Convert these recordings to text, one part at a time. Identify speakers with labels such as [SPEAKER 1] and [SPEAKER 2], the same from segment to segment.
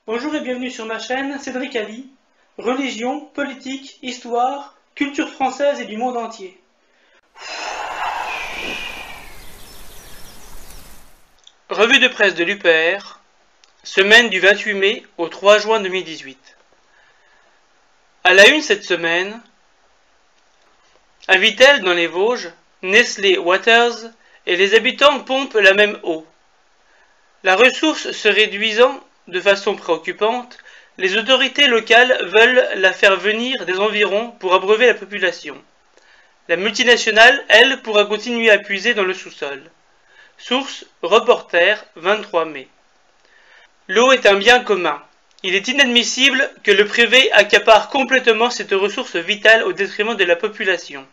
[SPEAKER 1] Bonjour et bienvenue sur ma chaîne Cédric Ali, religion, politique, histoire, culture française et du monde entier. Revue de presse de l'UPR, semaine du 28 mai au 3 juin 2018. À la une cette semaine, à Vittel dans les Vosges, Nestlé Waters et les habitants pompent la même eau. La ressource se réduisant de façon préoccupante, les autorités locales veulent la faire venir des environs pour abreuver la population. La multinationale, elle, pourra continuer à puiser dans le sous-sol. Source Reporter, 23 mai. L'eau est un bien commun. Il est inadmissible que le privé accapare complètement cette ressource vitale au détriment de la population.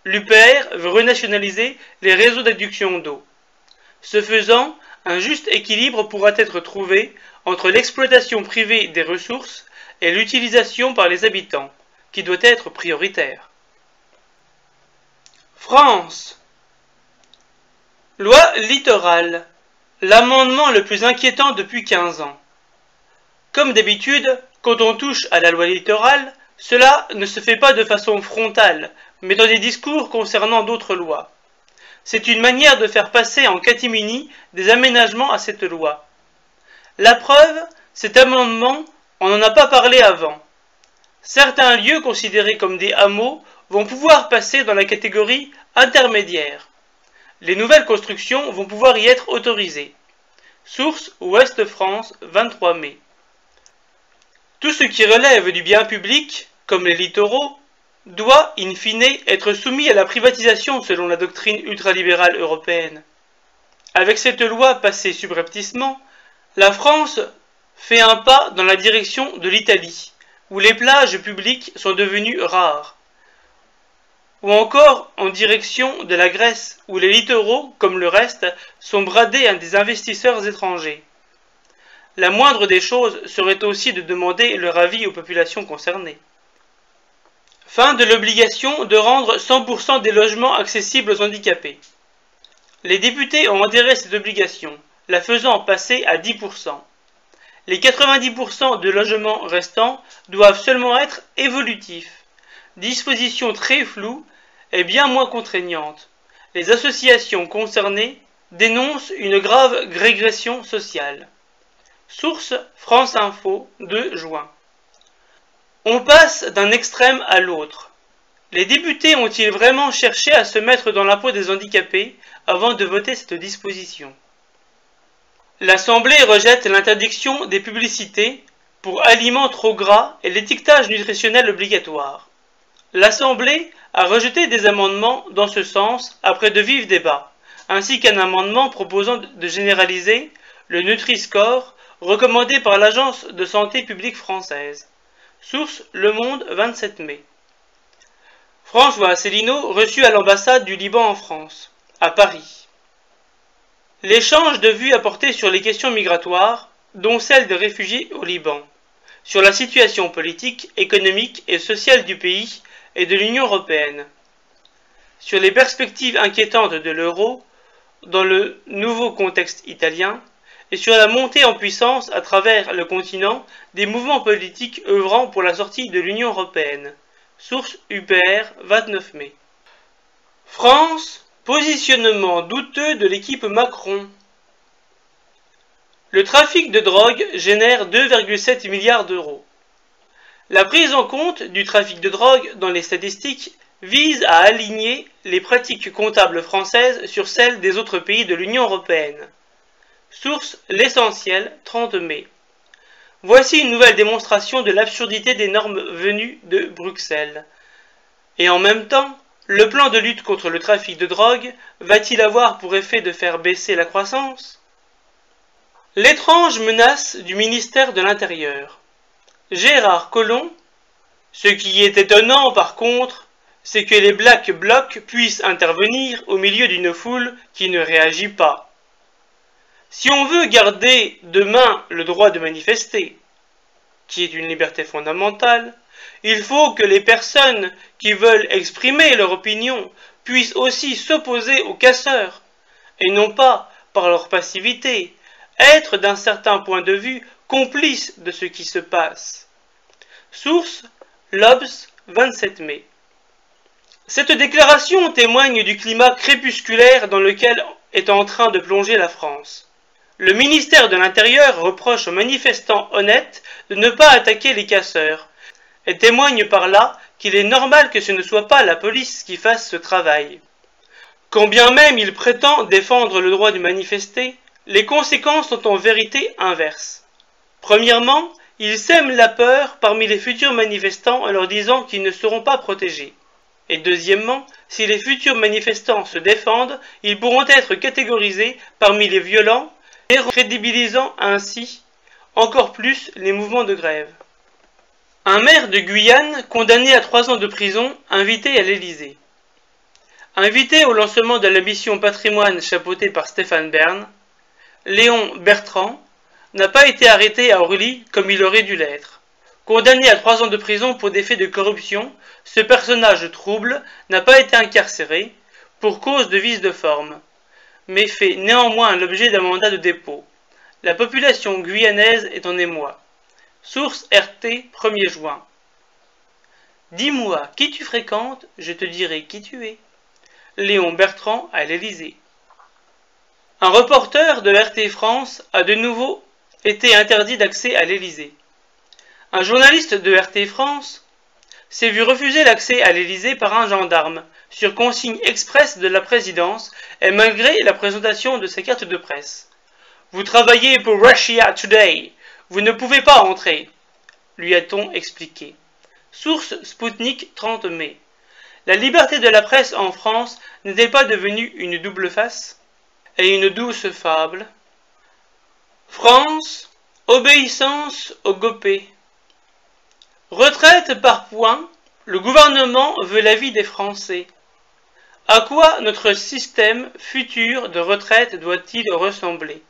[SPEAKER 1] L'UPR veut renationaliser les réseaux d'adduction d'eau. Ce faisant, un juste équilibre pourra être trouvé entre l'exploitation privée des ressources et l'utilisation par les habitants, qui doit être prioritaire. France. Loi littorale. L'amendement le plus inquiétant depuis 15 ans. Comme d'habitude, quand on touche à la loi littorale, cela ne se fait pas de façon frontale, mais dans des discours concernant d'autres lois. C'est une manière de faire passer en catimini des aménagements à cette loi. La preuve, cet amendement, on n'en a pas parlé avant. Certains lieux considérés comme des hameaux vont pouvoir passer dans la catégorie intermédiaire. Les nouvelles constructions vont pouvoir y être autorisées. Source Ouest France, 23 mai. Tout ce qui relève du bien public, comme les littoraux, doit, in fine, être soumis à la privatisation selon la doctrine ultralibérale européenne. Avec cette loi passée subrepticement, la France fait un pas dans la direction de l'Italie, où les plages publiques sont devenues rares, ou encore en direction de la Grèce, où les littoraux, comme le reste, sont bradés à des investisseurs étrangers. La moindre des choses serait aussi de demander leur avis aux populations concernées. Fin de l'obligation de rendre 100% des logements accessibles aux handicapés. Les députés ont adhéré à cette obligation, la faisant passer à 10%. Les 90% de logements restants doivent seulement être évolutifs. Disposition très floue et bien moins contraignante. Les associations concernées dénoncent une grave régression sociale. Source France Info, 2 juin. On passe d'un extrême à l'autre. Les députés ont-ils vraiment cherché à se mettre dans la peau des handicapés avant de voter cette disposition? L'Assemblée rejette l'interdiction des publicités pour aliments trop gras et l'étiquetage nutritionnel obligatoire. L'Assemblée a rejeté des amendements dans ce sens après de vifs débats, ainsi qu'un amendement proposant de généraliser le Nutri-Score recommandé par l'Agence de santé publique française. Source Le Monde, 27 mai. François Asselineau reçu à l'ambassade du Liban en France, à Paris. L'échange de vues a porté sur les questions migratoires, dont celle des réfugiés au Liban, sur la situation politique, économique et sociale du pays et de l'Union européenne, sur les perspectives inquiétantes de l'euro dans le nouveau contexte italien, et sur la montée en puissance à travers le continent des mouvements politiques œuvrant pour la sortie de l'Union européenne. Source UPR, 29 mai. France, positionnement douteux de l'équipe Macron. Le trafic de drogue génère 2,7 milliards d'euros. La prise en compte du trafic de drogue dans les statistiques vise à aligner les pratiques comptables françaises sur celles des autres pays de l'Union européenne. Source L'Essentiel, 30 mai. Voici une nouvelle démonstration de l'absurdité des normes venues de Bruxelles. Et en même temps, le plan de lutte contre le trafic de drogue va-t-il avoir pour effet de faire baisser la croissance? L'étrange menace du ministère de l'Intérieur. Gérard Collomb. Ce qui est étonnant par contre, c'est que les Black Blocs puissent intervenir au milieu d'une foule qui ne réagit pas. Si on veut garder demain le droit de manifester, qui est une liberté fondamentale, il faut que les personnes qui veulent exprimer leur opinion puissent aussi s'opposer aux casseurs, et non pas, par leur passivité, être d'un certain point de vue complice de ce qui se passe. Source, l'Obs, 27 mai. Cette déclaration témoigne du climat crépusculaire dans lequel est en train de plonger la France. Le ministère de l'Intérieur reproche aux manifestants honnêtes de ne pas attaquer les casseurs, et témoigne par là qu'il est normal que ce ne soit pas la police qui fasse ce travail. Quand bien même il prétend défendre le droit de manifester, les conséquences sont en vérité inverses. Premièrement, il sème la peur parmi les futurs manifestants en leur disant qu'ils ne seront pas protégés. Et deuxièmement, si les futurs manifestants se défendent, ils pourront être catégorisés parmi les violents, crédibilisant ainsi encore plus les mouvements de grève. Un maire de Guyane, condamné à 3 ans de prison, invité à l'Élysée. Invité au lancement de la mission Patrimoine chapeautée par Stéphane Bern, Léon Bertrand n'a pas été arrêté à Orly comme il aurait dû l'être. Condamné à 3 ans de prison pour des faits de corruption, ce personnage trouble n'a pas été incarcéré pour cause de vice de forme, mais fait néanmoins l'objet d'un mandat de dépôt. La population guyanaise est en émoi. Source RT, 1er juin. Dis-moi qui tu fréquentes, je te dirai qui tu es. Léon Bertrand à l'Élysée. Un reporter de RT France a de nouveau été interdit d'accès à l'Élysée. Un journaliste de RT France s'est vu refuser l'accès à l'Élysée par un gendarme, sur consigne expresse de la présidence et malgré la présentation de sa carte de presse. « Vous travaillez pour Russia Today, vous ne pouvez pas entrer », lui a-t-on expliqué. Source Sputnik, 30 mai. La liberté de la presse en France n'est-elle pas devenue une double face et une douce fable? France, obéissance au Gopé. Retraite par points, le gouvernement veut l'avis des Français. À quoi notre système futur de retraite doit-il ressembler?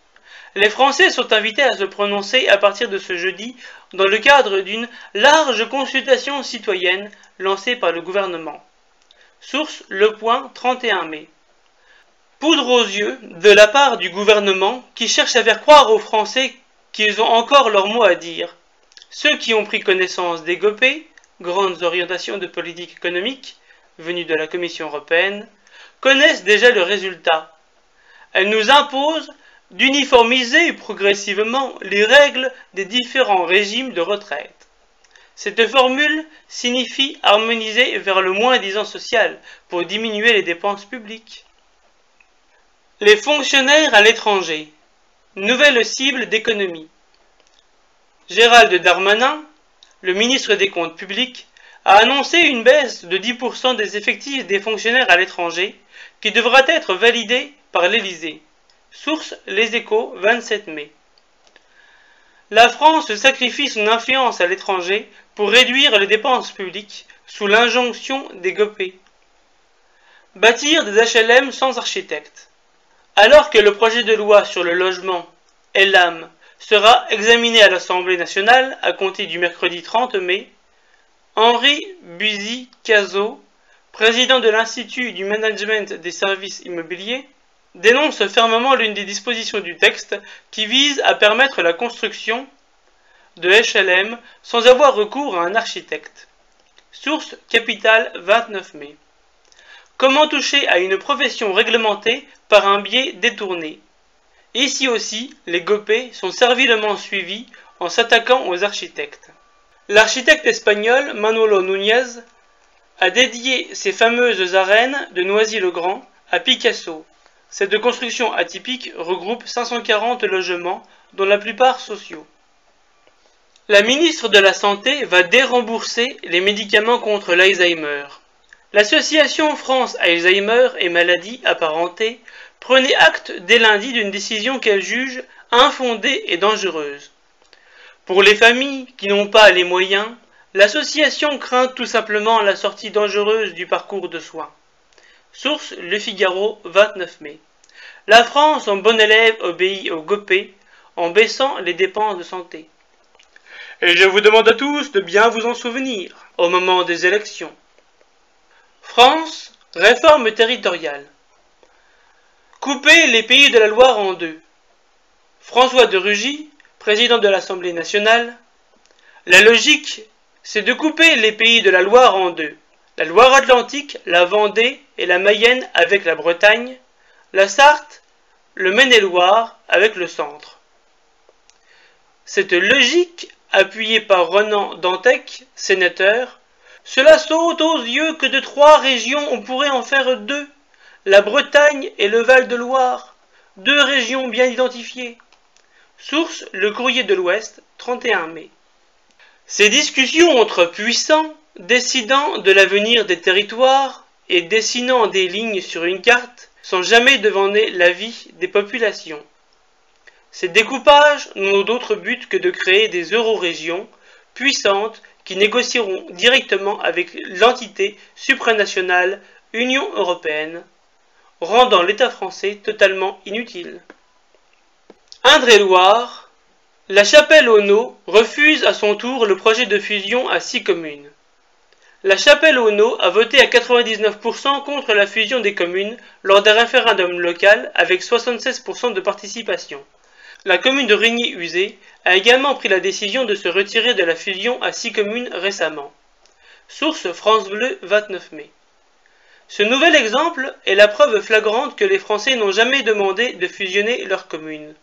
[SPEAKER 1] Les Français sont invités à se prononcer à partir de ce jeudi dans le cadre d'une large consultation citoyenne lancée par le gouvernement. Source Le Point, 31 mai. Poudre aux yeux de la part du gouvernement qui cherche à faire croire aux Français qu'ils ont encore leur mot à dire. Ceux qui ont pris connaissance des GOPÉ, grandes orientations de politique économique, venues de la Commission européenne, connaissent déjà le résultat. Elles nous imposent d'uniformiser progressivement les règles des différents régimes de retraite. Cette formule signifie harmoniser vers le moins-disant social pour diminuer les dépenses publiques. Les fonctionnaires à l'étranger. Nouvelle cible d'économie. Gérald Darmanin, le ministre des Comptes publics, a annoncé une baisse de 10% des effectifs des fonctionnaires à l'étranger qui devra être validée par l'Élysée. Source Les Échos, 27 mai. La France sacrifie son influence à l'étranger pour réduire les dépenses publiques sous l'injonction des GOPÉ. Bâtir des HLM sans architecte. Alors que le projet de loi sur le logement, ELAM, sera examiné à l'Assemblée nationale à compter du mercredi 30 mai, Henri Buzy-Cazot, président de l'Institut du management des services immobiliers, dénonce fermement l'une des dispositions du texte qui vise à permettre la construction de HLM sans avoir recours à un architecte. Source Capital, 29 mai. Comment toucher à une profession réglementée par un biais détourné? Ici aussi, les GOPÉ sont servilement suivis en s'attaquant aux architectes. L'architecte espagnol Manolo Núñez a dédié ses fameuses arènes de Noisy-le-Grand à Picasso. Cette construction atypique regroupe 540 logements, dont la plupart sociaux. La ministre de la Santé va dérembourser les médicaments contre l'Alzheimer. L'Association France Alzheimer et maladies apparentées prenait acte dès lundi d'une décision qu'elle juge infondée et dangereuse. Pour les familles qui n'ont pas les moyens, l'association craint tout simplement la sortie dangereuse du parcours de soins. Source Le Figaro, 29 mai. La France, en bon élève, obéit au GOPÉ en baissant les dépenses de santé. Et je vous demande à tous de bien vous en souvenir au moment des élections. France, réforme territoriale. Couper les pays de la Loire en deux. François de Rugy président de l'Assemblée nationale. La logique, c'est de couper les pays de la Loire en deux. La Loire-Atlantique, la Vendée et la Mayenne avec la Bretagne, la Sarthe, le Maine-et-Loire avec le centre. Cette logique, appuyée par Ronan Dantec, sénateur, cela saute aux yeux que de 3 régions on pourrait en faire 2, la Bretagne et le Val-de-Loire, 2 régions bien identifiées. Source, le Courrier de l'Ouest, 31 mai. Ces discussions entre puissants, décidant de l'avenir des territoires et dessinant des lignes sur une carte, sans jamais deviner l'avis des populations. Ces découpages n'ont d'autre but que de créer des eurorégions puissantes qui négocieront directement avec l'entité supranationale Union européenne, rendant l'État français totalement inutile. Indre-et-Loire, la Chapelle-Auneau refuse à son tour le projet de fusion à 6 communes. La Chapelle-Auneau a voté à 99% contre la fusion des communes lors d'un référendum local avec 76% de participation. La commune de Rugny-Uzé a également pris la décision de se retirer de la fusion à 6 communes récemment. Source France Bleu, 29 mai. Ce nouvel exemple est la preuve flagrante que les Français n'ont jamais demandé de fusionner leurs communes.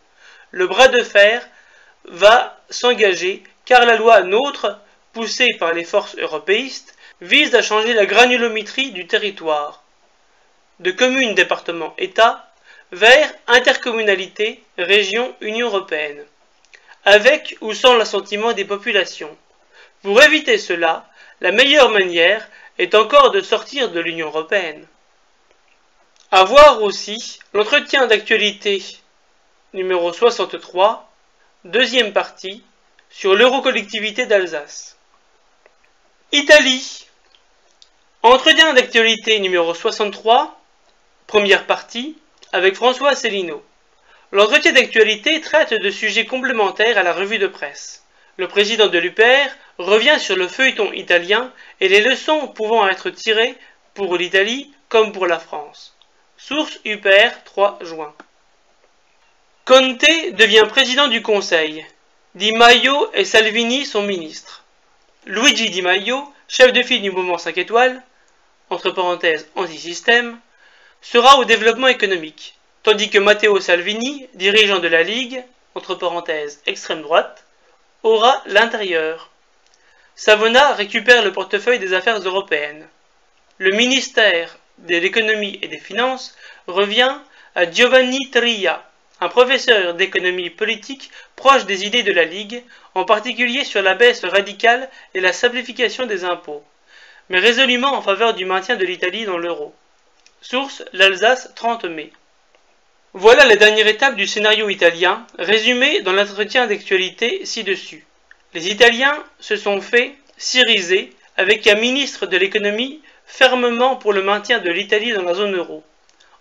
[SPEAKER 1] Le bras de fer va s'engager car la loi NOTRe, poussée par les forces européistes, vise à changer la granulométrie du territoire, de communes, départements, État, vers intercommunalité, région, Union européenne, avec ou sans l'assentiment des populations. Pour éviter cela, la meilleure manière est encore de sortir de l'Union européenne. À voir aussi l'entretien d'actualité numéro 63, deuxième partie, sur l'eurocollectivité d'Alsace. Italie. Entretien d'actualité numéro 63, première partie, avec François Asselineau. L'entretien d'actualité traite de sujets complémentaires à la revue de presse. Le président de l'UPR revient sur le feuilleton italien et les leçons pouvant être tirées pour l'Italie comme pour la France. Source UPR, 3 juin. Conte devient président du Conseil. Di Maio et Salvini sont ministres. Luigi Di Maio, chef de file du mouvement 5 étoiles, entre parenthèses anti-système, sera au développement économique, tandis que Matteo Salvini, dirigeant de la Ligue, entre parenthèses extrême droite, aura l'intérieur. Savona récupère le portefeuille des affaires européennes. Le ministère de l'économie et des finances revient à Giovanni Tria, un professeur d'économie politique proche des idées de la Ligue, en particulier sur la baisse radicale et la simplification des impôts, mais résolument en faveur du maintien de l'Italie dans l'euro. Source, l'Alsace, 30 mai. Voilà la dernière étape du scénario italien, résumé dans l'entretien d'actualité ci-dessus. Les Italiens se sont fait syriser avec un ministre de l'économie fermement pour le maintien de l'Italie dans la zone euro.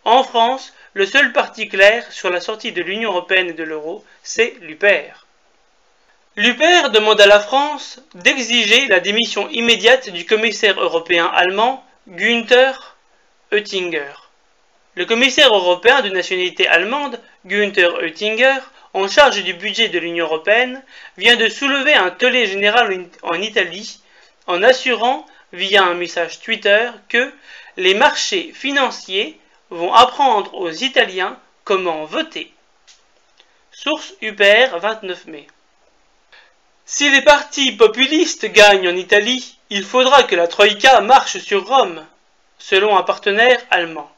[SPEAKER 1] En France, le seul parti clair sur la sortie de l'Union européenne et de l'euro, c'est l'UPR. L'UPR demande à la France d'exiger la démission immédiate du commissaire européen allemand Günther Oettinger. Le commissaire européen de nationalité allemande, Günther Oettinger, en charge du budget de l'Union européenne, vient de soulever un tollé général en Italie en assurant, via un message Twitter, que les marchés financiers vont apprendre aux Italiens comment voter. Source UPR, 29 mai. Si les partis populistes gagnent en Italie, il faudra que la Troïka marche sur Rome, selon un partenaire allemand.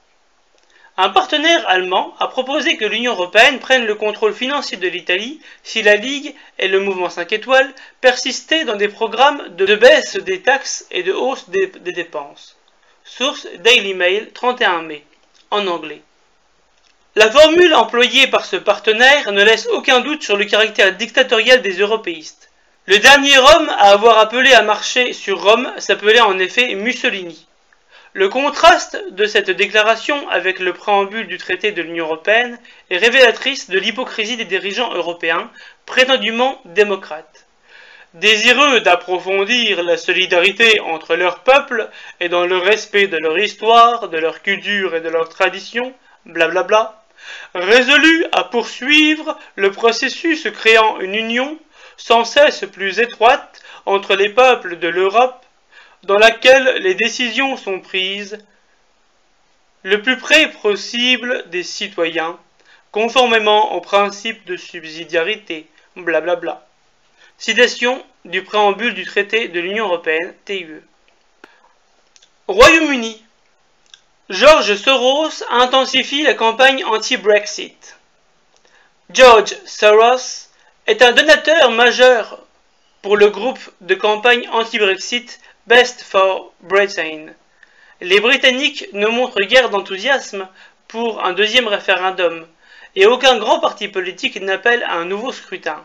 [SPEAKER 1] Un partenaire allemand a proposé que l'Union européenne prenne le contrôle financier de l'Italie si la Ligue et le mouvement 5 étoiles persistaient dans des programmes de baisse des taxes et de hausse des dépenses. Source Daily Mail, 31 mai, en anglais. La formule employée par ce partenaire ne laisse aucun doute sur le caractère dictatorial des européistes. Le dernier homme à avoir appelé à marcher sur Rome s'appelait en effet Mussolini. Le contraste de cette déclaration avec le préambule du traité de l'Union européenne est révélatrice de l'hypocrisie des dirigeants européens, prétendument démocrates. Désireux d'approfondir la solidarité entre leurs peuples et dans le respect de leur histoire, de leur culture et de leurs traditions, blablabla, résolu à poursuivre le processus créant une union sans cesse plus étroite entre les peuples de l'Europe, dans laquelle les décisions sont prises le plus près possible des citoyens, conformément au principe de subsidiarité, blablabla. Citation du préambule du traité de l'Union européenne, TUE. Royaume-Uni. George Soros intensifie la campagne anti-Brexit. George Soros est un donateur majeur pour le groupe de campagne anti-Brexit Best for Britain. Les Britanniques ne montrent guère d'enthousiasme pour un deuxième référendum, et aucun grand parti politique n'appelle à un nouveau scrutin.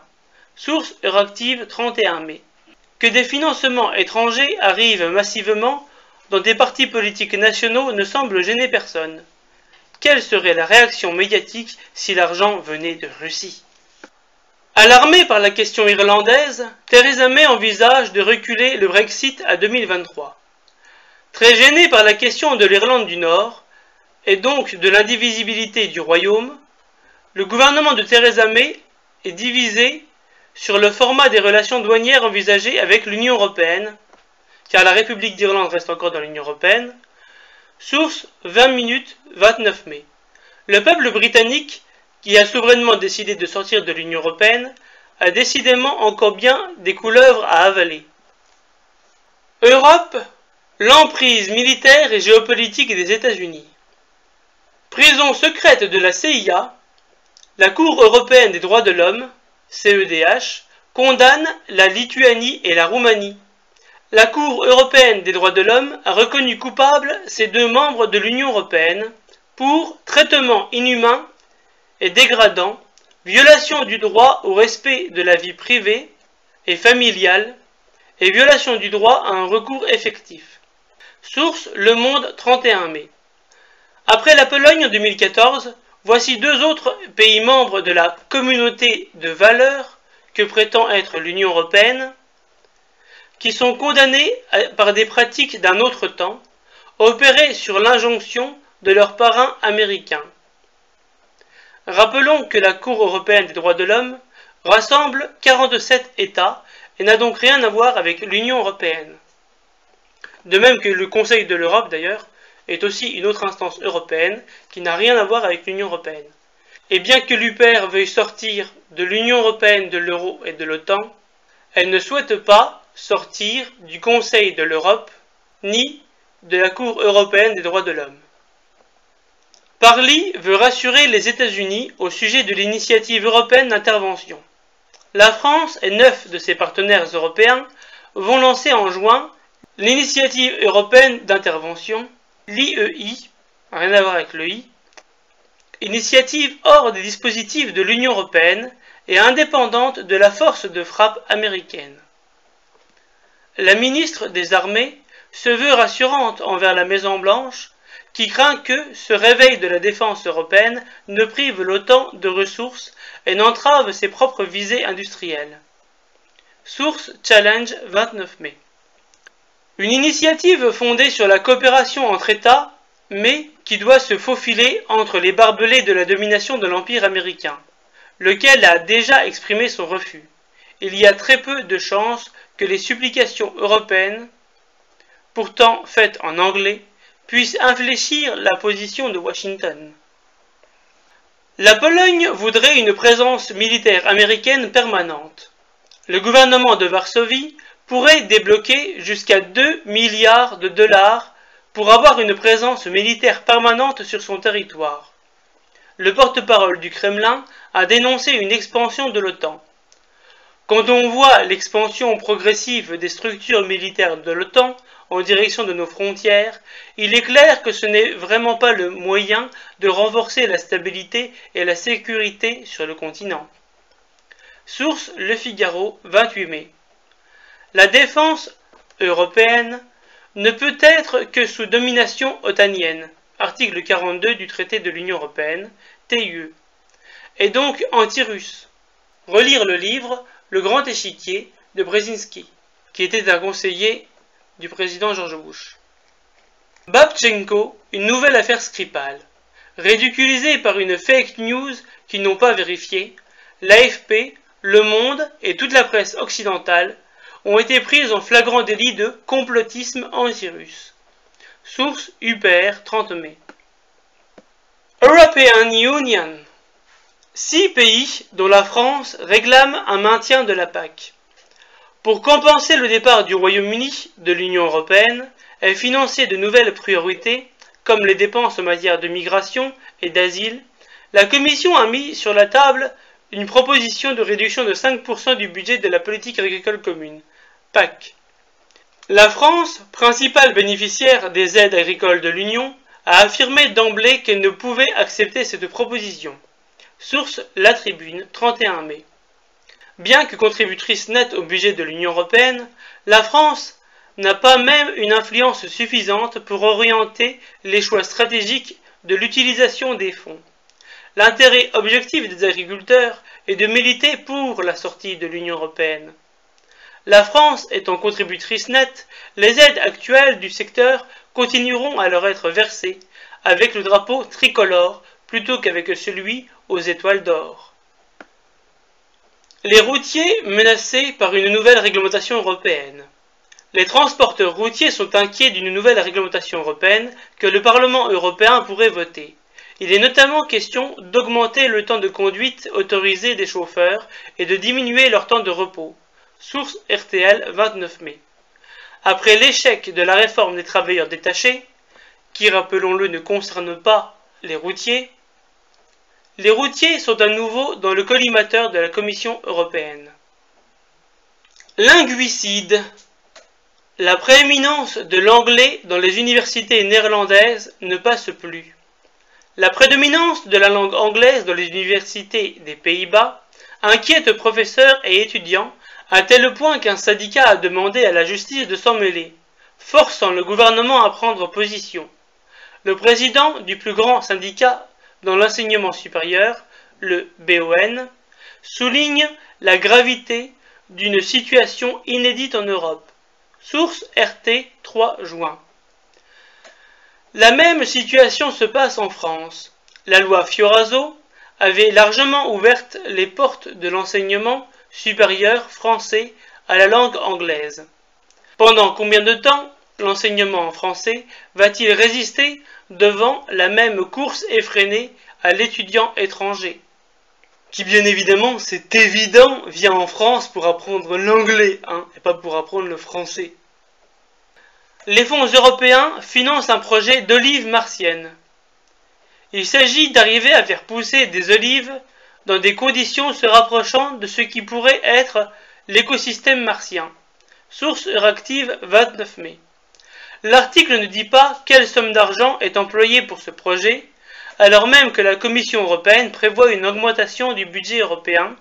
[SPEAKER 1] Source Euractiv 31 mai. Que des financements étrangers arrivent massivement dans des partis politiques nationaux ne semble gêner personne. Quelle serait la réaction médiatique si l'argent venait de Russie? Alarmée par la question irlandaise, Theresa May envisage de reculer le Brexit à 2023. Très gênée par la question de l'Irlande du Nord, et donc de l'indivisibilité du royaume, le gouvernement de Theresa May est divisé sur le format des relations douanières envisagées avec l'Union européenne, car la République d'Irlande reste encore dans l'Union européenne. Source 20 minutes 29 mai. Le peuple britannique, qui a souverainement décidé de sortir de l'Union européenne, a décidément encore bien des couleuvres à avaler. Europe, l'emprise militaire et géopolitique des États-Unis. Prison secrète de la CIA, la Cour européenne des droits de l'homme, CEDH, condamne la Lituanie et la Roumanie. La Cour européenne des droits de l'homme a reconnu coupables ces deux membres de l'Union européenne pour traitement inhumain et dégradant, violation du droit au respect de la vie privée et familiale et violation du droit à un recours effectif. Source Le Monde 31 mai. Après la Pologne en 2014, voici deux autres pays membres de la communauté de valeurs que prétend être l'Union européenne, qui sont condamnés par des pratiques d'un autre temps, opérées sur l'injonction de leurs parrains américains. Rappelons que la Cour européenne des droits de l'homme rassemble 47 États et n'a donc rien à voir avec l'Union européenne. De même que le Conseil de l'Europe, d'ailleurs, est aussi une autre instance européenne qui n'a rien à voir avec l'Union européenne. Et bien que l'UPR veuille sortir de l'Union européenne, de l'euro et de l'OTAN, elle ne souhaite pas sortir du Conseil de l'Europe ni de la Cour européenne des droits de l'homme. Parly veut rassurer les États-Unis au sujet de l'initiative européenne d'intervention. La France et 9 de ses partenaires européens vont lancer en juin l'initiative européenne d'intervention, l'IEI, rien à voir avec le I, initiative hors des dispositifs de l'Union européenne et indépendante de la force de frappe américaine. La ministre des Armées se veut rassurante envers la Maison-Blanche, qui craint que ce réveil de la défense européenne ne prive l'OTAN de ressources et n'entrave ses propres visées industrielles. Source Challenge 29 mai. Une initiative fondée sur la coopération entre États, mais qui doit se faufiler entre les barbelés de la domination de l'Empire américain, lequel a déjà exprimé son refus. Il y a très peu de chances que les supplications européennes, pourtant faites en anglais, puissent infléchir la position de Washington. La Pologne voudrait une présence militaire américaine permanente. Le gouvernement de Varsovie pourrait débloquer jusqu'à 2 milliards de dollars pour avoir une présence militaire permanente sur son territoire. Le porte-parole du Kremlin a dénoncé une expansion de l'OTAN. Quand on voit l'expansion progressive des structures militaires de l'OTAN en direction de nos frontières, il est clair que ce n'est vraiment pas le moyen de renforcer la stabilité et la sécurité sur le continent. Source Le Figaro, 28 mai. La défense européenne ne peut être que sous domination otanienne, article 42 du traité de l'Union européenne, TUE, et donc anti-russe. Relire le livre Le Grand Échiquier de Brzezinski, qui était un conseiller du président George Bush. Babchenko, une nouvelle affaire Skripal. ridiculisées par une fake news qu'ils n'ont pas vérifiée, l'AFP, Le Monde et toute la presse occidentale ont été prises en flagrant délit de complotisme anti-russe. Source UPR 30 mai. European Union. 6 pays dont la France réclame un maintien de la PAC. Pour compenser le départ du Royaume-Uni de l'Union européenne et financer de nouvelles priorités, comme les dépenses en matière de migration et d'asile, la Commission a mis sur la table une proposition de réduction de 5% du budget de la politique agricole commune, PAC. La France, principale bénéficiaire des aides agricoles de l'Union, a affirmé d'emblée qu'elle ne pouvait accepter cette proposition. Source La Tribune, 31 mai. Bien que contributrice nette au budget de l'Union européenne, la France n'a pas même une influence suffisante pour orienter les choix stratégiques de l'utilisation des fonds. L'intérêt objectif des agriculteurs est de militer pour la sortie de l'Union européenne. La France étant contributrice nette, les aides actuelles du secteur continueront à leur être versées avec le drapeau tricolore plutôt qu'avec celui aux étoiles d'or. Les routiers menacés par une nouvelle réglementation européenne. Les transporteurs routiers sont inquiets d'une nouvelle réglementation européenne que le Parlement européen pourrait voter. Il est notamment question d'augmenter le temps de conduite autorisé des chauffeurs et de diminuer leur temps de repos. Source RTL 29 mai. Après l'échec de la réforme des travailleurs détachés, qui rappelons-le ne concerne pas les routiers sont à nouveau dans le collimateur de la Commission européenne. Linguicide. La prééminence de l'anglais dans les universités néerlandaises ne passe plus. La prédominance de la langue anglaise dans les universités des Pays-Bas inquiète professeurs et étudiants à tel point qu'un syndicat a demandé à la justice de s'en mêler, forçant le gouvernement à prendre position. Le président du plus grand syndicat dans l'enseignement supérieur, le BON, souligne la gravité d'une situation inédite en Europe. Source RT 3 juin. La même situation se passe en France. La loi Fioraso avait largement ouvert les portes de l'enseignement supérieur français à la langue anglaise. Pendant combien de temps l'enseignement en français va-t-il résister devant la même course effrénée à l'étudiant étranger, qui bien évidemment, c'est évident, vient en France pour apprendre l'anglais, et pas pour apprendre le français. Les fonds européens financent un projet d'olives martiennes. Il s'agit d'arriver à faire pousser des olives dans des conditions se rapprochant de ce qui pourrait être l'écosystème martien. Source Euractiv 29 mai. L'article ne dit pas quelle somme d'argent est employée pour ce projet, alors même que la Commission européenne prévoit une augmentation du budget européen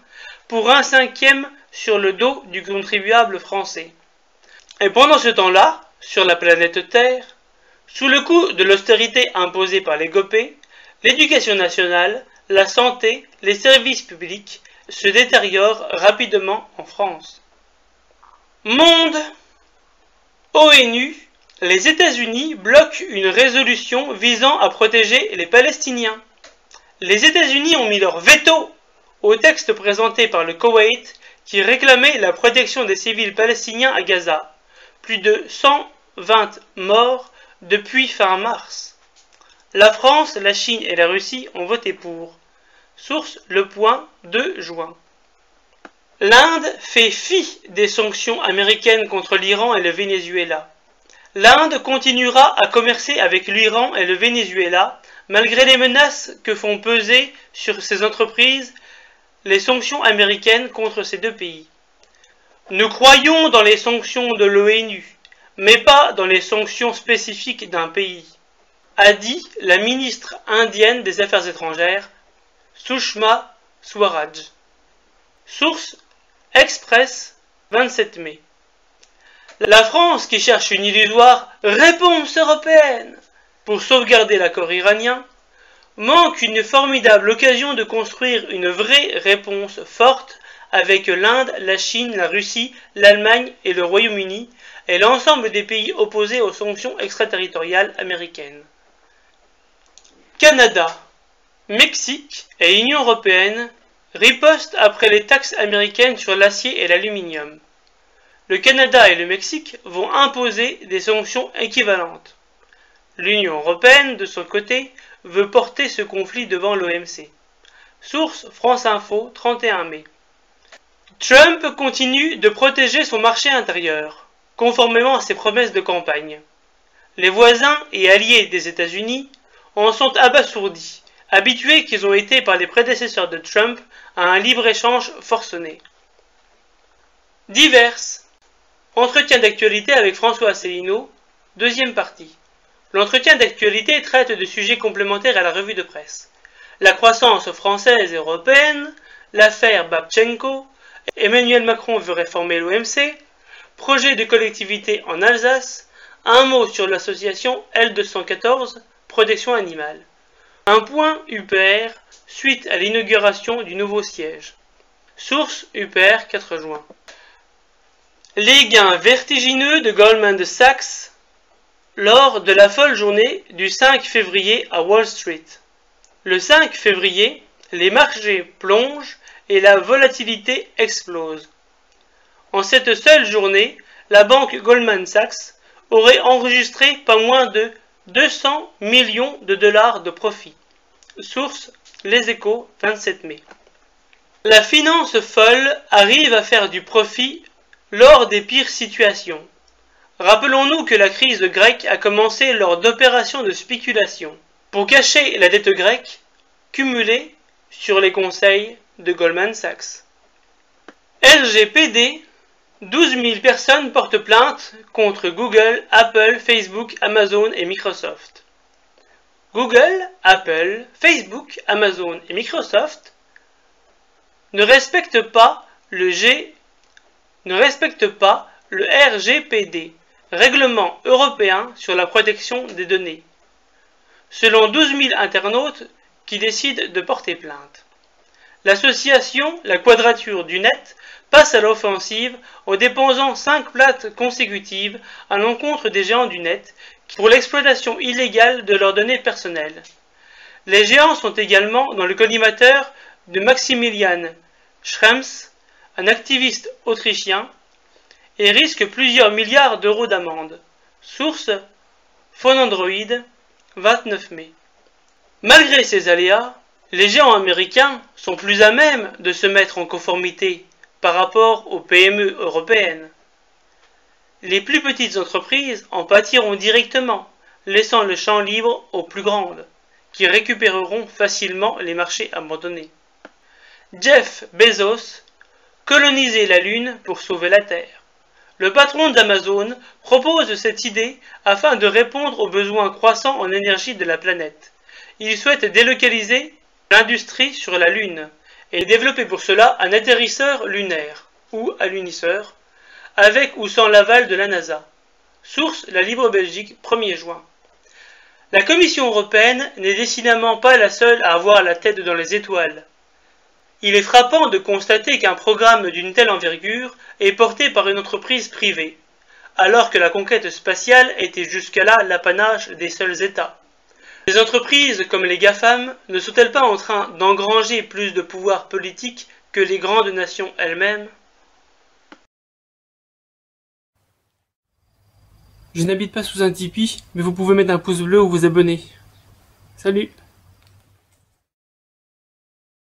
[SPEAKER 1] pour 1/5 sur le dos du contribuable français. Et pendant ce temps-là, sur la planète Terre, sous le coup de l'austérité imposée par les GOPÉ, l'éducation nationale, la santé, les services publics se détériorent rapidement en France. Monde. ONU. Les États-Unis bloquent une résolution visant à protéger les Palestiniens. Les États-Unis ont mis leur veto au texte présenté par le Koweït qui réclamait la protection des civils palestiniens à Gaza. Plus de 120 morts depuis fin mars. La France, la Chine et la Russie ont voté pour. Source Le Point, 2 juin. L'Inde fait fi des sanctions américaines contre l'Iran et le Venezuela. L'Inde continuera à commercer avec l'Iran et le Venezuela, malgré les menaces que font peser sur ces entreprises les sanctions américaines contre ces deux pays. Nous croyons dans les sanctions de l'ONU, mais pas dans les sanctions spécifiques d'un pays, a dit la ministre indienne des Affaires étrangères, Sushma Swaraj. Source Express, 27 mai. La France, qui cherche une illusoire réponse européenne pour sauvegarder l'accord iranien, manque une formidable occasion de construire une vraie réponse forte avec l'Inde, la Chine, la Russie, l'Allemagne et le Royaume-Uni et l'ensemble des pays opposés aux sanctions extraterritoriales américaines. Canada. Mexique et Union européenne ripostent après les taxes américaines sur l'acier et l'aluminium. Le Canada et le Mexique vont imposer des sanctions équivalentes. L'Union européenne, de son côté, veut porter ce conflit devant l'OMC. Source France Info, 31 mai. Trump continue de protéger son marché intérieur, conformément à ses promesses de campagne. Les voisins et alliés des États-Unis en sont abasourdis, habitués qu'ils ont été par les prédécesseurs de Trump à un libre-échange forcené. Diverses. Entretien d'actualité avec François Asselineau, deuxième partie. L'entretien d'actualité traite de sujets complémentaires à la revue de presse. La croissance française et européenne, l'affaire Babchenko, Emmanuel Macron veut réformer l'OMC, projet de collectivité en Alsace, un mot sur l'association L214, protection animale. Un point UPR, suite à l'inauguration du nouveau siège. Source UPR 4 juin. Les gains vertigineux de Goldman Sachs lors de la folle journée du 5 février à Wall Street. Le 5 février, les marchés plongent et la volatilité explose. En cette seule journée, la banque Goldman Sachs aurait enregistré pas moins de 200 millions de dollars de profit. Source Les Échos, 27 mai. La finance folle arrive à faire du profit lors des pires situations. Rappelons-nous que la crise grecque a commencé lors d'opérations de spéculation pour cacher la dette grecque cumulée sur les conseils de Goldman Sachs. RGPD, 12 000 personnes portent plainte contre Google, Apple, Facebook, Amazon et Microsoft. Google, Apple, Facebook, Amazon et Microsoft ne respectent pas le RGPD, Règlement européen sur la protection des données, selon 12 000 internautes qui décident de porter plainte. L'association La Quadrature du Net passe à l'offensive en déposant 5 plaintes consécutives à l'encontre des géants du net pour l'exploitation illégale de leurs données personnelles. Les géants sont également dans le collimateur de Maximilian Schrems, un activiste autrichien, et risquent plusieurs milliards d'euros d'amende. Source Phone Android, 29 mai. Malgré ces aléas, les géants américains sont plus à même de se mettre en conformité par rapport aux PME européennes. Les plus petites entreprises en pâtiront directement, laissant le champ libre aux plus grandes, qui récupéreront facilement les marchés abandonnés. Jeff Bezos, coloniser la Lune pour sauver la Terre. Le patron d'Amazon propose cette idée afin de répondre aux besoins croissants en énergie de la planète. Il souhaite délocaliser l'industrie sur la Lune et développer pour cela un atterrisseur lunaire, ou alunisseur, avec ou sans l'aval de la NASA. Source La Libre Belgique, 1er juin. La Commission européenne n'est décidément pas la seule à avoir la tête dans les étoiles. Il est frappant de constater qu'un programme d'une telle envergure est porté par une entreprise privée, alors que la conquête spatiale était jusque-là l'apanage des seuls États. Les entreprises comme les GAFAM ne sont-elles pas en train d'engranger plus de pouvoir politique que les grandes nations elles-mêmes?
[SPEAKER 2] Je n'habite pas sous un Tipeee, mais vous pouvez mettre un pouce bleu ou vous abonner. Salut!